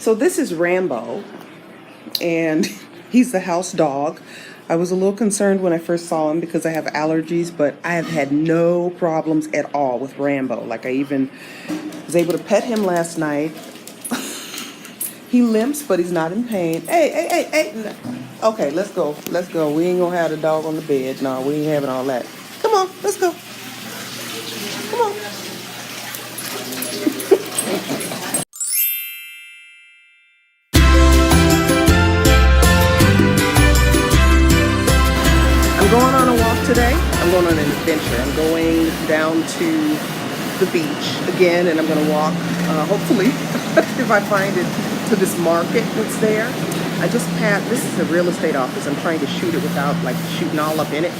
So this is Rambo, and he's the house dog. I was a little concerned when I first saw him because I have allergies, but I have had no problems at all with Rambo. Like, I even was able to pet him last night. He limps, but he's not in pain. Hey. Okay, let's go. Let's go. We ain't gonna have the dog on the bed. No, we ain't having all that. Come on, let's go. Come on. I'm going on a walk today. I'm going on an adventure. I'm going down to the beach again, and I'm going to walk, hopefully, if I find it, to this market that's there. I just passed, this is a real estate office. I'm trying to shoot it without like shooting all up in it.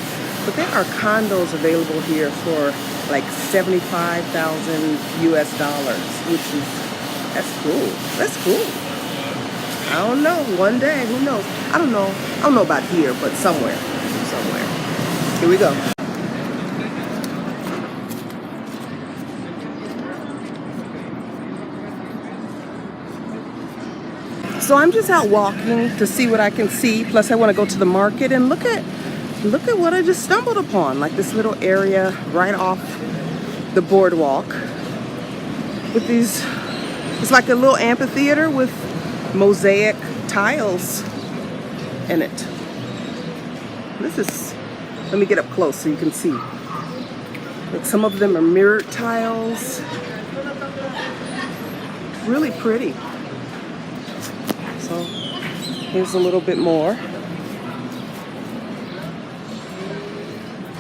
But there are condos available here for like $75,000 US dollars, which is, that's cool. That's cool. I don't know, one day, who knows? I don't know about here, but somewhere. Here we go. So I'm just out walking to see what I can see. Plus I want to go to the market and look at what I just stumbled upon. Like this little area right off the boardwalk with these, it's like a little amphitheater with mosaic tiles in it. This is, let me get up close so you can see. Like some of them are mirrored tiles. Really pretty. So here's a little bit more.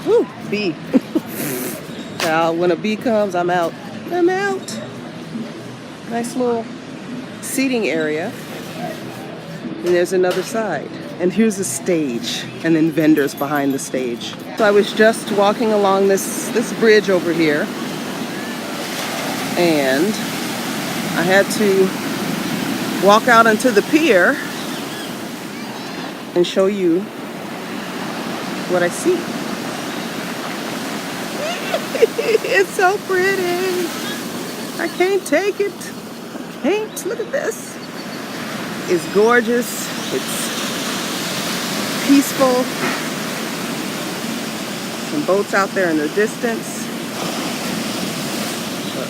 Woo, bee. Now when a bee comes, I'm out. I'm out. Nice little seating area. And there's another side. And here's a stage, and then vendors behind the stage. So I was just walking along this bridge over here, and I had to walk out onto the pier and show you what I see. It's so pretty. I can't take it. I can't. Look at this. It's gorgeous. It's peaceful. Some boats out there in the distance. Look.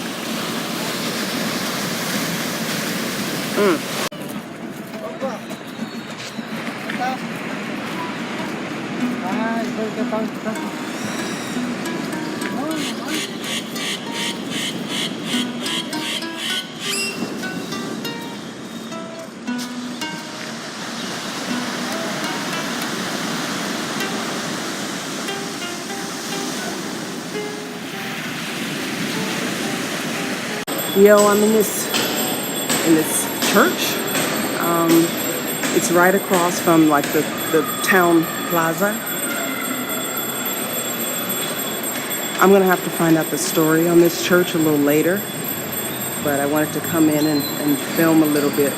Yo, I'm in this church. It's right across from like the town plaza. I'm gonna have to find out the story on this church a little later, but I wanted to come in and film a little bit.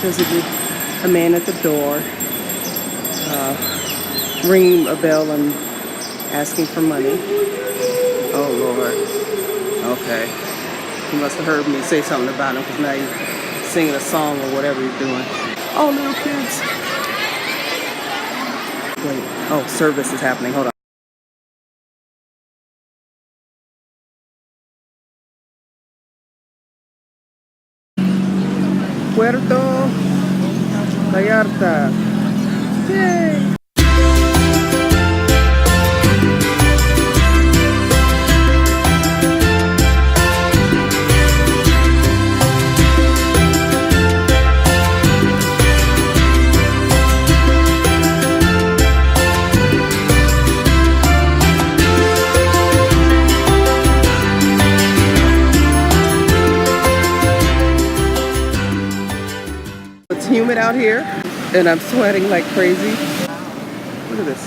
There's a man at the door, ringing a bell and asking for money. Oh Lord. Okay. He must have heard me say something about him because now he's singing a song or whatever he's doing. Oh, little kids. Wait. Oh, service is happening. Hold on. Puerto Vallarta. Yay. Humid out here, and I'm sweating like crazy. Look at this.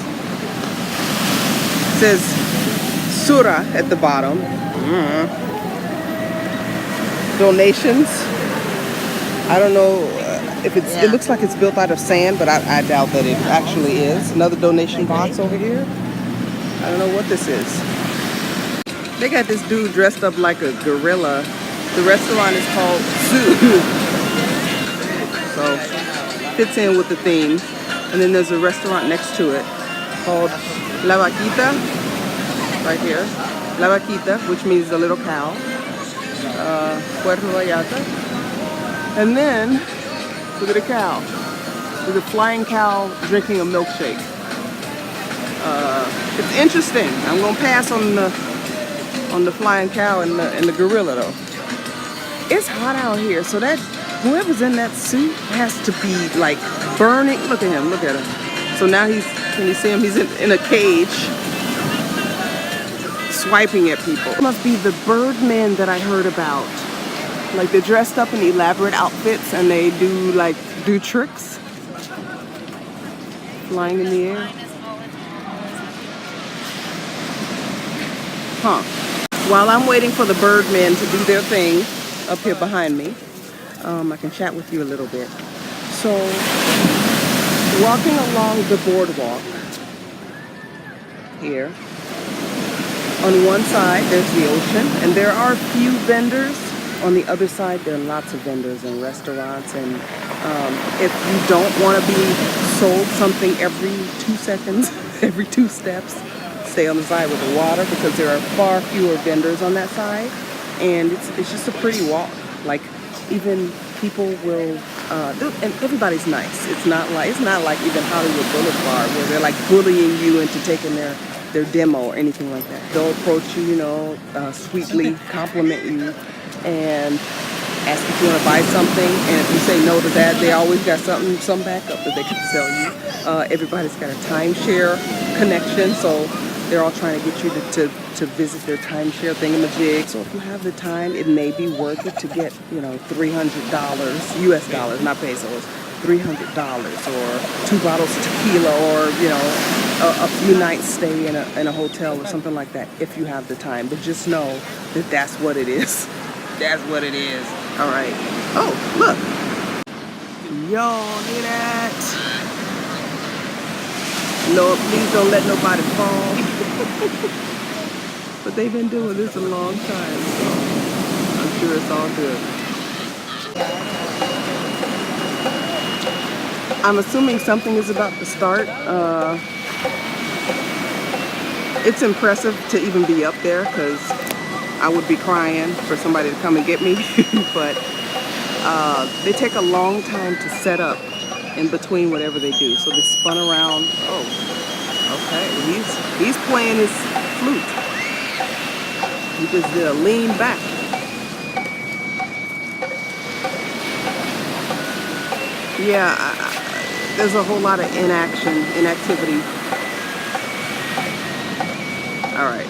It says Sura at the bottom. Donations. I don't know if it's, it looks like it's built out of sand, but I doubt that it actually is. Another donation box over here. I don't know what this is. They got this dude dressed up like a gorilla The restaurant is called Zoo. So fits in with the theme. And then there's a restaurant next to it called La Vaquita, right here. La Vaquita, which means the little cow. Puerto Vallarta. And then, look at a cow. There's a flying cow drinking a milkshake. It's interesting. I'm gonna pass on the flying cow and the gorilla though. It's hot out here, so that whoever's in that suit has to be like burning. Look at him, look at him. So now can you see him? He's in a cage, swiping at people. It must be the birdmen that I heard about. Like they're dressed up in elaborate outfits and they do tricks. Flying in the air. Huh. While I'm waiting for the birdmen to do their thing up here behind me, I can chat with you a little bit. So, walking along the boardwalk here, on one side there's the ocean, and there are a few vendors. On the other side, there are lots of vendors and restaurants, and if you don't want to be sold something every 2 seconds, every 2 steps, stay on the side with the water, because there are far fewer vendors on that side, and it's just a pretty walk. Like even people will, and everybody's nice. It's not like even Hollywood Boulevard where they're like bullying you into taking their demo or anything like that. They'll approach you, sweetly compliment you and ask if you want to buy something, and if you say no to that, they always got some backup that they can sell you. Everybody's got a timeshare connection, so they're all trying to get you to visit their timeshare thingamajig. So if you have the time, it may be worth it to get, $300 US dollars, not pesos, $300, or 2 bottles of tequila, or a few nights stay in a hotel or something like that if you have the time. But just know that that's what it is. That's what it is. All right. Oh, look. Yo, look at that. Lord, please don't let nobody fall. But they've been doing this a long time, so I'm sure it's all good. I'm assuming something is about to start. It's impressive to even be up there, because I would be crying for somebody to come and get me. But they take a long time to set up in between whatever they do. So they spun around. Oh, okay. He's playing his flute. He just did a lean back. Yeah, there's a whole lot of inactivity. All right.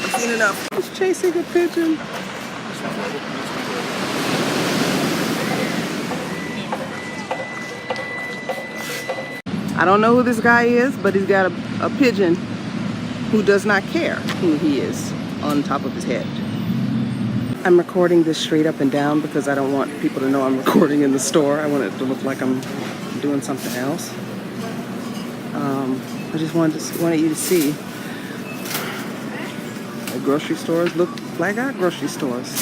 I've seen enough. I was chasing a pigeon. I don't know who this guy is, but he's got a pigeon who does not care who he is on top of his head. I'm recording this straight up and down because I don't want people to know I'm recording in the store. I want it to look like I'm doing something else. I just wanted you to see. The grocery stores look like our grocery stores.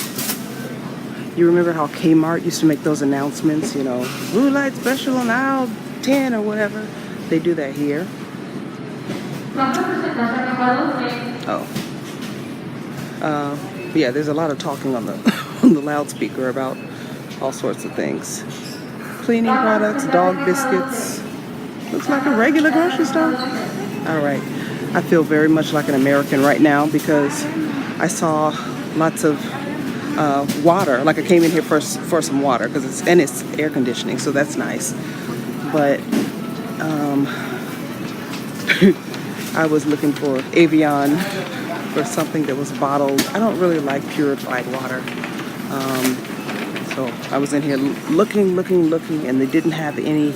You remember how Kmart used to make those announcements, blue light special on aisle 10 or whatever? They do that here. Yeah, there's a lot of talking on the on the loudspeaker about all sorts of things. Cleaning products, dog biscuits. Looks like a regular grocery store. All right. I feel very much like an American right now because I saw lots of water. Like I came in here for some water because it's air conditioning, so that's nice. But I was looking for Evian or something that was bottled. I don't really like purified water. So I was in here looking, and they didn't have any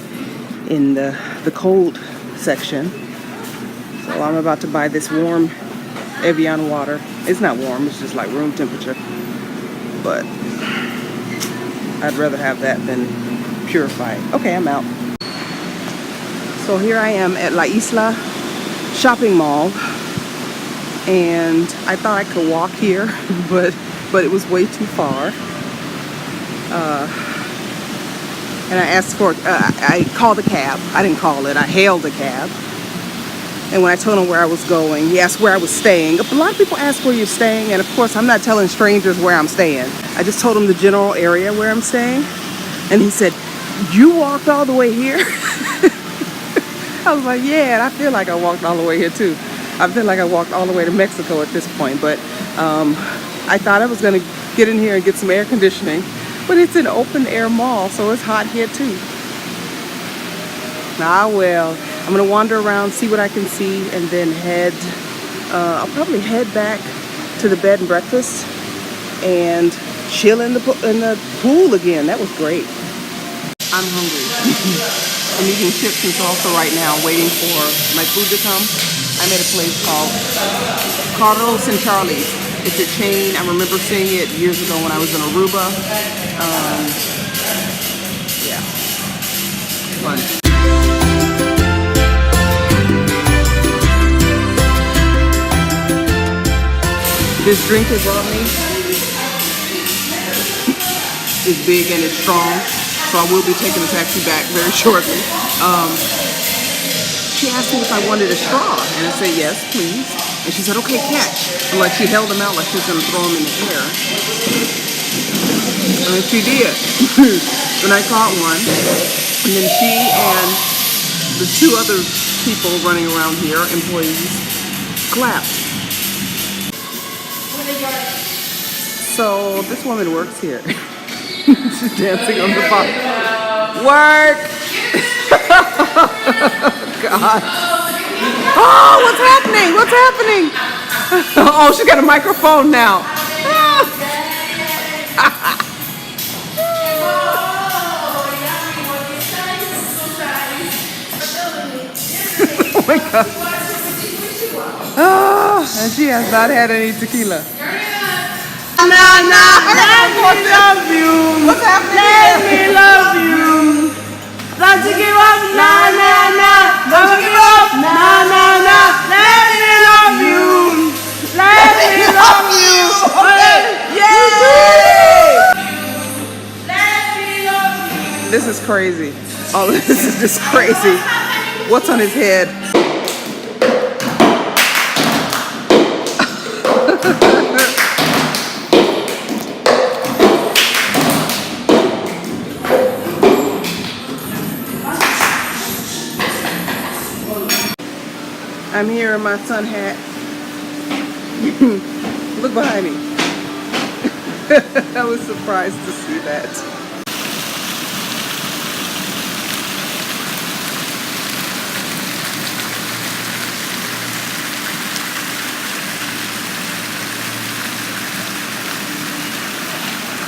in the cold section. So I'm about to buy this warm Evian water. It's not warm, it's just like room temperature. But I'd rather have that than purified. Okay, I'm out. So here I am at La Isla shopping mall. And I thought I could walk here, but but it was way too far. And I asked for, I called a cab. I didn't call it, I hailed a cab. And when I told him where I was going, he asked where I was staying. A lot of people ask where you're staying, and of course I'm not telling strangers where I'm staying. I just told him the general area where I'm staying. And he said, "You walked all the way here?" I was like, yeah, and I feel like I walked all the way here too. I feel like I walked all the way to Mexico at this point, but I thought I was gonna get in here and get some air conditioning, but it's an open air mall, so it's hot here too. Ah well, I'm gonna wander around, see what I can see, and then I'll probably head back to the bed and breakfast and chill in the pool again. That was great. I'm hungry. I'm eating chips and salsa right now, waiting for my food to come. I'm at a place called Carlos and Charlie's. It's a chain. I remember seeing it years ago when I was in Aruba. Yeah, fun. This drink they brought me is big and it's strong, so I will be taking a taxi back very shortly. She asked me if I wanted a straw, and I said yes, please. And she said, okay, catch. And like she held them out like she was gonna throw them in the air. And she did. And I caught one. And then she and the two other people running around here, employees, clapped. So this woman works here. She's dancing on the bar. Work! God. Oh, what's happening? What's happening? Oh, she got a microphone now. Oh my God. Oh, and she has not had any tequila. Let me love you. What's happening? Let me love you. Not to give up, nah, nah, nah. Don't give up, nah, nah, nah. Let me love you. Let me love you. Yay! Let me love you. This is crazy. Oh, this is just crazy. What's on his head? I'm here in my sun hat. Look behind me. I was surprised to see that.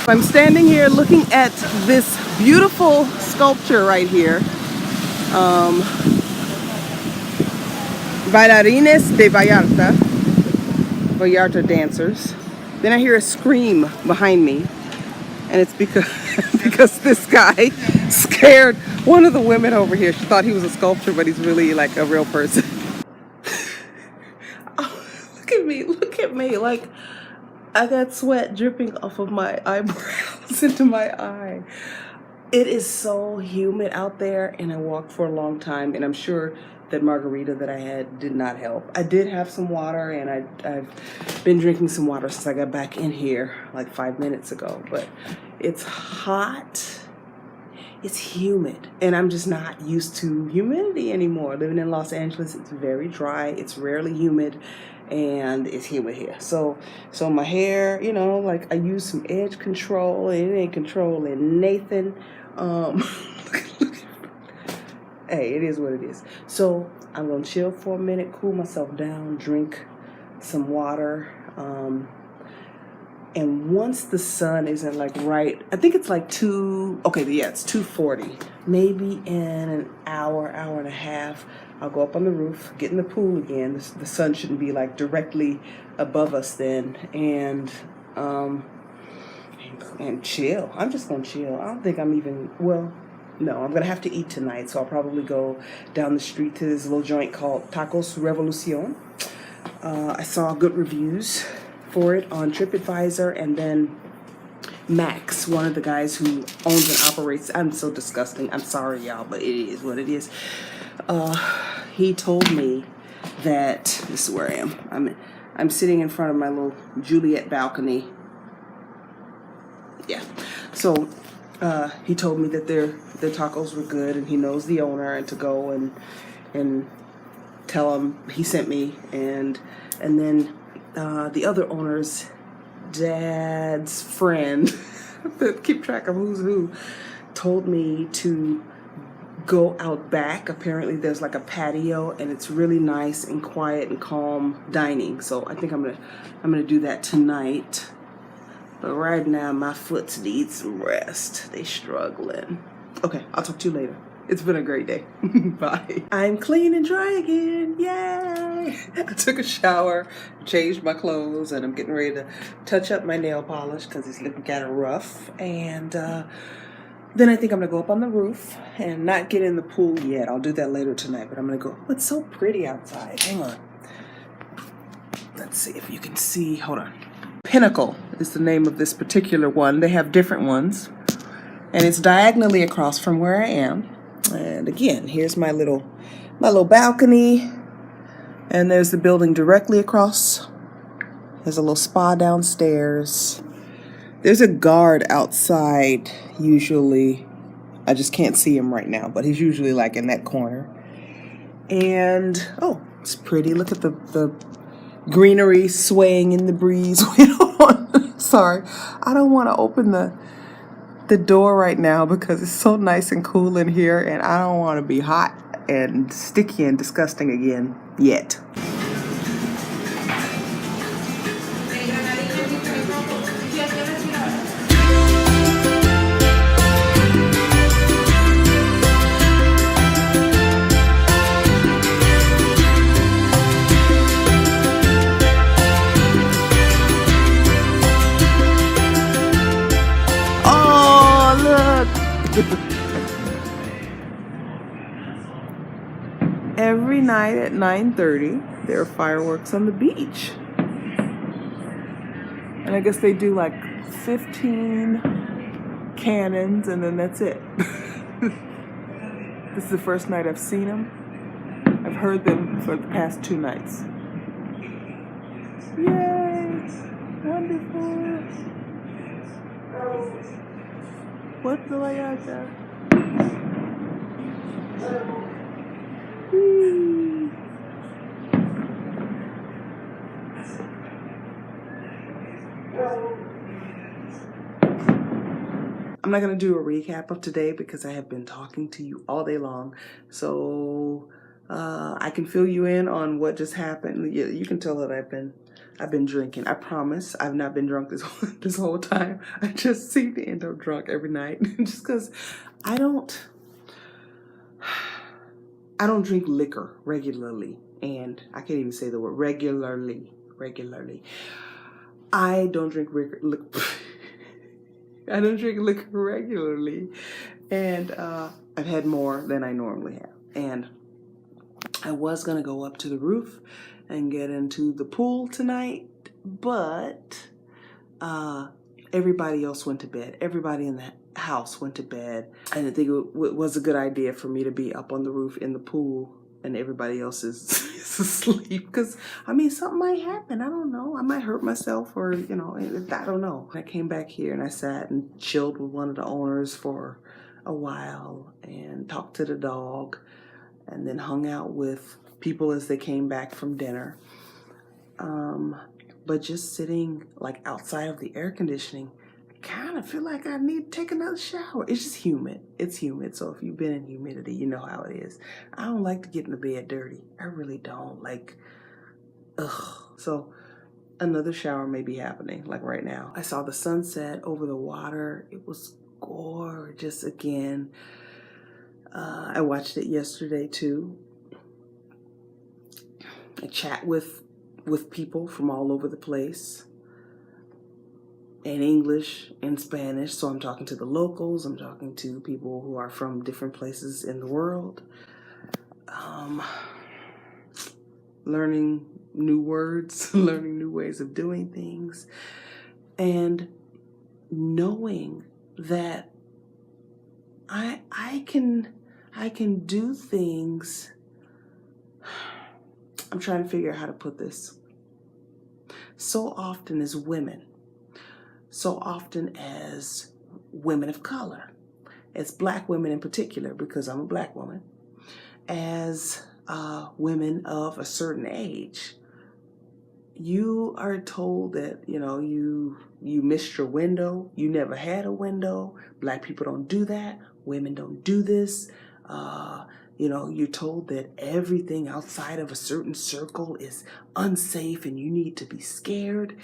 I'm standing here looking at this beautiful sculpture right here. Bailarines de Vallarta, Vallarta dancers. Then I hear a scream behind me, and it's because this guy scared one of the women over here. She thought he was a sculpture, but he's really like a real person. Oh, look at me, like I got sweat dripping off of my eyebrows into my eye. It is so humid out there, and I walked for a long time, and I'm sure that margarita that I had did not help. I did have some water, and I've been drinking some water since I got back in here like 5 minutes ago, but it's hot, it's humid, and I'm just not used to humidity anymore. Living in Los Angeles, it's very dry, it's rarely humid, and it's humid here. So my hair, you know, like I use some edge control, and it ain't controlling Nathan. Hey, it is what it is. So I'm gonna chill for a minute, cool myself down, drink some water, and once the sun isn't like right, I think it's like it's 2:40. Maybe in an hour and a half, I'll go up on the roof, get in the pool again. The sun shouldn't be like directly above us then, and chill. I'm just gonna chill. I don't think I'm even, well, no, I'm gonna have to eat tonight, so I'll probably go down the street to this little joint called Tacos Revolucion. I saw good reviews for it on TripAdvisor, and then Max, one of the guys who owns and operates, I'm so disgusting, I'm sorry y'all, but it is what it is. He told me that, this is where I am, I'm sitting in front of my little Juliet balcony. Yeah, so he told me that their tacos were good, and he knows the owner, and to go and tell him he sent me, and then the other owner's dad's friend that keep track of who's who told me to go out back. Apparently there's like a patio, and it's really nice and quiet and calm dining, so I think I'm gonna do that tonight. But right now my foot needs some rest. They struggling. Okay, I'll talk to you later. It's been a great day. Bye. I'm clean and dry again. Yay! I took a shower, changed my clothes, and I'm getting ready to touch up my nail polish because it's looking kind of rough. And then I think I'm gonna go up on the roof and not get in the pool yet. I'll do that later tonight, but I'm gonna go. Oh, it's so pretty outside. Hang on. Let's see if you can see. Hold on. Pinnacle is the name of this particular one. They have different ones, and it's diagonally across from where I am. And again, here's my little balcony, and there's the building directly across. There's a little spa downstairs. There's a guard outside usually. I just can't see him right now, but he's usually like in that corner. And oh, it's pretty. Look at the greenery swaying in the breeze. Sorry, I don't want to open the door right now because it's so nice and cool in here, and I don't want to be hot and sticky and disgusting again yet. Every night at 9:30, there are fireworks on the beach. And I guess they do like 15 cannons, and then that's it. This is the first night I've seen them. I've heard them for the past 2 nights. Yay! Wonderful! What do I got there? I'm not going to do a recap of today because I have been talking to you all day long. So I can fill you in on what just happened. You can tell that I've been drinking. I promise I've not been drunk this whole time. I just seem to end up drunk every night just because I don't drink liquor regularly, and I can't even say the word regularly. I don't drink liquor. I don't drink liquor regularly, and I've had more than I normally have. And I was gonna go up to the roof and get into the pool tonight, but everybody else went to bed. Everybody in the house went to bed. I didn't think it was a good idea for me to be up on the roof in the pool and everybody else is asleep, because I mean, something might happen. I don't know. I might hurt myself, or I don't know. I came back here and I sat and chilled with one of the owners for a while and talked to the dog, and then hung out with people as they came back from dinner. But just sitting like outside of the air conditioning, kind of feel like I need to take another shower. It's just humid. It's humid. So if you've been in humidity, you know how it is. I don't like to get in the bed dirty. I really don't. Like, ugh. So another shower may be happening, like right now. I saw the sunset over the water. It was gorgeous again. I watched it yesterday too. I chat with people from all over the place, in English and Spanish. So I'm talking to the locals, I'm talking to people who are from different places in the world, learning new words, learning new new ways of doing things, and knowing that I can do things. I'm trying to figure out how to put this. So often as women, so often as women of color, as black women in particular, because I'm a black woman, as women of a certain age, you are told that, you missed your window, you never had a window, black people don't do that, women don't do this. You're told that everything outside of a certain circle is unsafe and you need to be scared.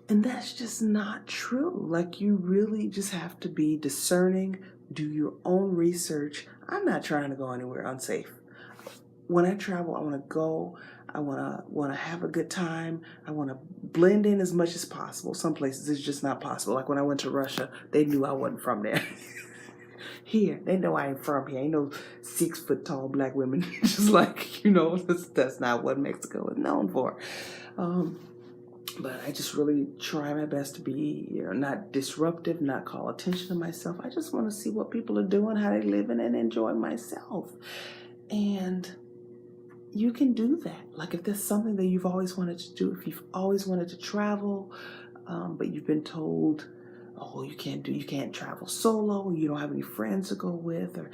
And that's just not true. Like, you really just have to be discerning, do your own research. I'm not trying to go anywhere unsafe. When I travel, I want to go. I want to have a good time. I want to blend in as much as possible. Some places it's just not possible. Like when I went to Russia, they knew I wasn't from there. Here, they know I ain't from here. Ain't no 6 foot tall black women. Just like, that's not what Mexico is known for. But I just really try my best to be, not disruptive, not call attention to myself. I just want to see what people are doing, how they're living, and enjoy myself. And you can do that. Like, if there's something that you've always wanted to do, if you've always wanted to travel, but you've been told, oh, you can't travel solo, you don't have any friends to go with, or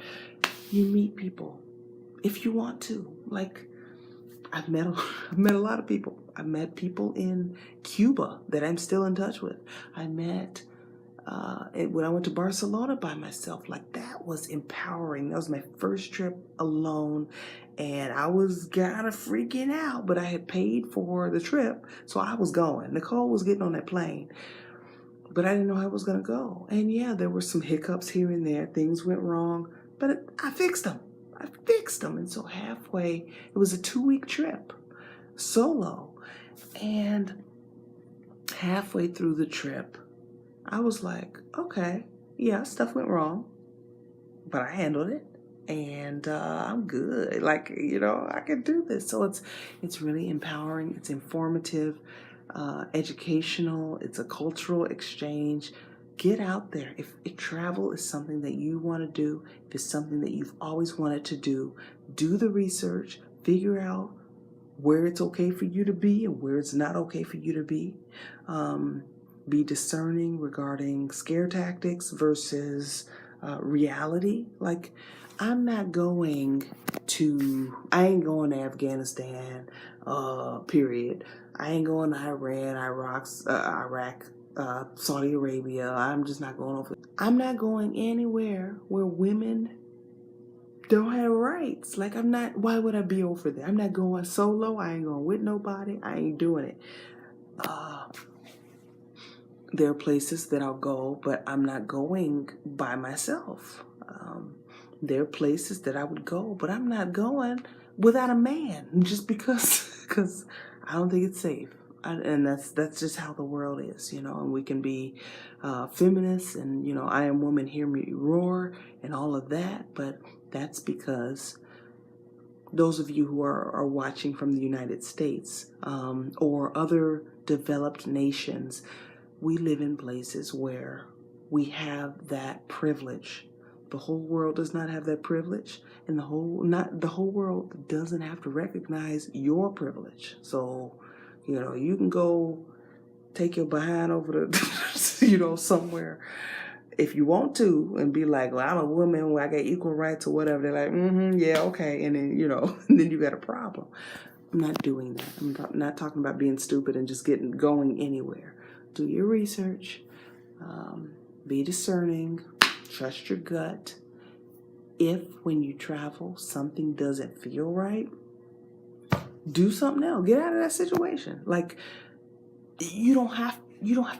you meet people if you want to. Like, I've met a lot of people. I met people in Cuba that I'm still in touch with. I met when I went to Barcelona by myself. Like, that was empowering. That was my first trip alone, and I was kind of freaking out, but I had paid for the trip, so I was going. Nicole was getting on that plane, but I didn't know how I was going to go. And yeah, there were some hiccups here and there. Things went wrong, but I fixed them. And so halfway, it was a 2-week trip, solo. And halfway through the trip, I was like, okay, yeah, stuff went wrong, but I handled it. And I'm good. Like, I can do this. So it's really empowering. It's informative, educational. It's a cultural exchange. Get out there. If travel is something that you want to do, if it's something that you've always wanted to do the research, figure out where it's okay for you to be and where it's not okay for you to be. Be discerning regarding scare tactics versus reality. Like, I ain't going to Afghanistan, period. I ain't going to Iran, Iraq, Saudi Arabia. I'm just not going over. I'm not going anywhere where women don't have rights. Like, why would I be over there? I'm not going solo. I ain't going with nobody. I ain't doing it. There are places that I'll go, but I'm not going by myself. There are places that I would go, but I'm not going without a man, just because I don't think it's safe. And that's just how the world is, and we can be feminists and, I am woman, hear me roar and all of that, but that's because those of you who are watching from the United States or other developed nations, we live in places where we have that privilege. The whole world does not have that privilege, and the whole world doesn't have to recognize your privilege. So, you can go take your behind over to, somewhere if you want to and be like, well, I'm a woman, I got equal rights or whatever. They're like, yeah, okay. And then, and then you got a problem. I'm not doing that. I'm not talking about being stupid and just going anywhere. Do your research, be discerning, trust your gut. If when you travel something doesn't feel right, do something else. Get out of that situation. Like, you don't have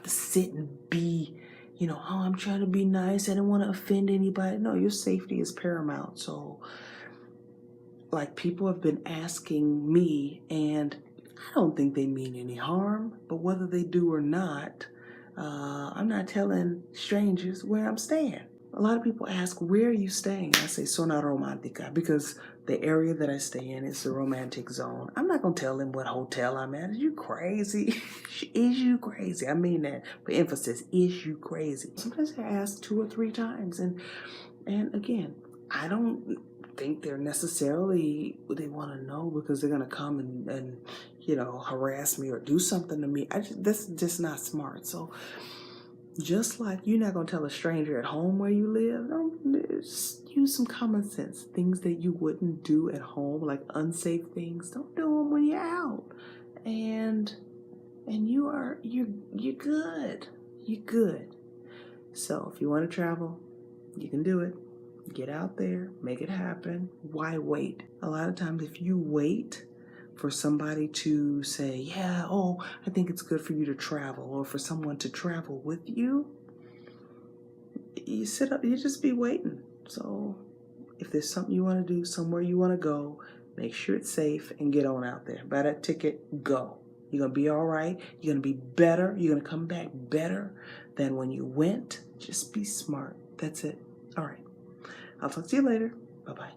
to sit and be, oh, I'm trying to be nice. I don't want to offend anybody. No, your safety is paramount. So, like, people have been asking me, and I don't think they mean any harm, but whether they do or not, I'm not telling strangers where I'm staying. A lot of people ask, where are you staying? I say, zona romantica, because the area that I stay in is the romantic zone. I'm not going to tell them what hotel I'm at. Is you crazy? Is you crazy? I mean that for emphasis. Is you crazy? Sometimes I ask 2 or 3 times. And again, I don't think they're necessarily what they want to know because they're going to come and you know, harass me or do something to me. That's just not smart. So just like you're not going to tell a stranger at home where you live, just use some common sense. Things that you wouldn't do at home, like unsafe things, don't do them when you're out. And you're good. You're good. So if you want to travel, you can do it. Get out there, make it happen. Why wait? A lot of times if you wait for somebody to say, yeah, oh, I think it's good for you to travel, or for someone to travel with you, you sit up, you just be waiting. So if there's something you want to do, somewhere you want to go, make sure it's safe and get on out there. Buy that ticket, go. You're going to be all right. You're going to be better. You're going to come back better than when you went. Just be smart. That's it. All right. I'll talk to you later. Bye-bye.